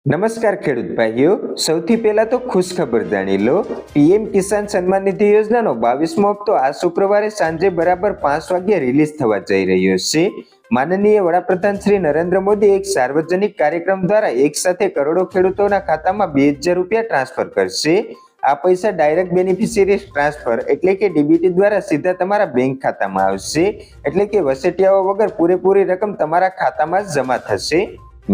નમસ્કાર ખેડૂત ભાઈઓ, સૌથી પહેલા તો ખુશખબર જાણી લો. પીએમ કિસાન સન્માન નિધિ યોજનાનો 22મો હપ્તો આ શુક્રવારે સાંજે બરાબર 5 વાગ્યે રિલીઝ થવા જઈ રહ્યો છે. માનનીય વડાપ્રધાન શ્રી નરેન્દ્ર મોદી એક સાર્વજનિક કાર્યક્રમ દ્વારા એક સાથે કરોડો ખેડૂતોના ખાતામાં 2000 રૂપિયા ટ્રાન્સફર કરશે. આ પૈસા ડાયરેક્ટ બેનિફિશિયરી ટ્રાન્સફર એટલે કે ડીબીટી દ્વારા સીધા તમારા બેંક ખાતામાં આવશે. એટલે કે વચેટિયાઓ વગર પૂરેપૂરી રકમ તમારા ખાતામાં જ જમા થશે.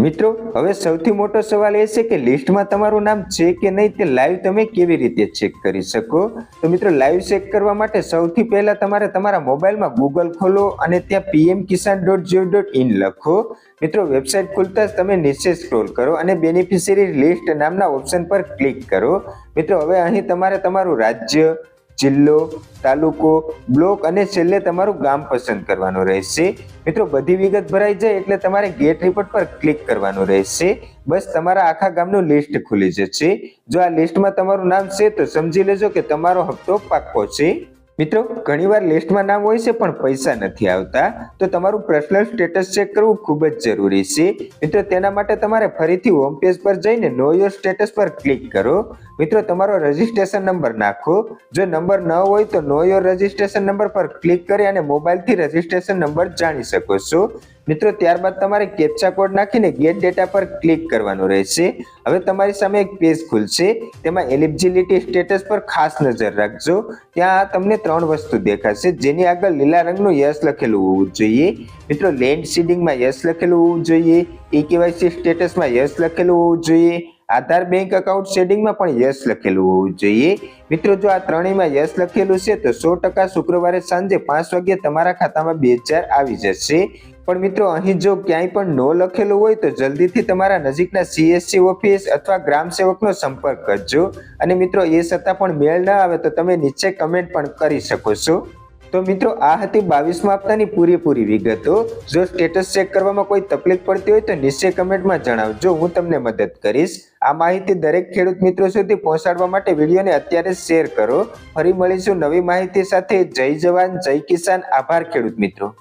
મિત્રો, હવે સૌથી મોટો સવાલ એ છે કે લિસ્ટમાં તમારું નામ છે કે નહીં તે લાઈવ તમે કેવી રીતે ચેક કરી શકો. તો મિત્રો, લાઈવ ચેક કરવા માટે સૌથી પહેલા તમારે તમારા મોબાઈલમાં ગૂગલ ખોલો અને ત્યાં pmkisan.gov.in લખો. મિત્રો, વેબસાઇટ ખુલતા જ તમે નીચે સ્ક્રોલ કરો અને બેનિફિશિયરી લિસ્ટ નામના ઓપ્શન પર ક્લિક કરો. મિત્રો, હવે અહીં તમારે તમારું રાજ્ય, જિલ્લો, તાલુકો, બ્લોક અને છેલ્લે તમારું ગામ પસંદ કરવાનું રહેશે. મિત્રો, બધી વિગત ભરાઈ જાય એટલે તમારે ગેટ રિપોર્ટ પર ક્લિક કરવાનું રહેશે. બસ તમારા આખા ગામનું લિસ્ટ ખુલી જશે. જો આ લિસ્ટમાં તમારું નામ છે તો સમજી લેજો કે તમારો હપ્તો પાક્કો છે. મિત્રો, ઘણીવાર લિસ્ટમાં નામ હોય છે પણ પૈસા નથી આવતા, તો તમારું પર્સનલ સ્ટેટસ ચેક કરવું ખૂબ જ જરૂરી છે. મિત્રો, તેના માટે તમારે ફરીથી હોમ પેજ પર જઈને નો યોર સ્ટેટસ પર ક્લિક કરો. મિત્રો, તમારો રજિસ્ટ્રેશન નંબર નાખો. જો નંબર ન હોય તો નો યોર રજિસ્ટ્રેશન નંબર પર ક્લિક કરી અને મોબાઈલથી રજિસ્ટ્રેશન નંબર જાણી શકો છો. મિત્રો, ત્યારબાદ તમારે કેપ્ચા કોડ નાખીને ગેટ ડેટા પર ક્લિક કરવાનું રહેશે. હવે તમારી સામે એક પેજ ખુલશે. તેમાં એલિજિબિલિટી સ્ટેટસ પર ખાસ નજર રાખજો. ત્યાં તમને 3 વસ્તુ દેખાશે, જેની આગળ લીલા રંગનું યસ લખેલું હોવું જોઈએ. મિત્રો, લેન્ડ સીડિંગમાં યસ લખેલું હોવું જોઈએ. કેવાયસી સ્ટેટસમાં યસ લખેલું હોવું જોઈએ. આધાર બેંક એકાઉન્ટ શેડિંગમાં પણ યસ લખેલું હોવું જોઈએ. મિત્રો, જો આ ત્રણેયમાં યસ લખેલું છે તો 100% શુક્રવારે સાંજે 5 વાગ્યે તમારા ખાતામાં 2000 આવી જશે. પણ મિત્રો, અહીં જો ક્યાંય પણ નો લખેલું હોય તો જલ્દીથી તમારા નજીકના CSC ઓફિસ અથવા ગ્રામ સેવકનો સંપર્ક કરજો. અને મિત્રો, એ છતાં પણ મેળ ન આવે તો તમે નીચે કમેન્ટ પણ કરી શકો છો. તો મિત્રો, આ હતી 22મા હપ્તાની પૂરેપૂરી વિગતો. જો સ્ટેટસ ચેક કરવામાં કોઈ તકલીફ પડતી હોય તો નીચે કમેન્ટમાં જણાવજો, હું તમને મદદ કરીશ. આ માહિતી દરેક ખેડૂત મિત્રો સુધી પહોંચાડવા માટે વિડીયોને અત્યારે શેર કરો. ફરી મળીશું નવી માહિતી સાથે. જય જવાન, જય કિસાન. આભાર ખેડૂત મિત્રો.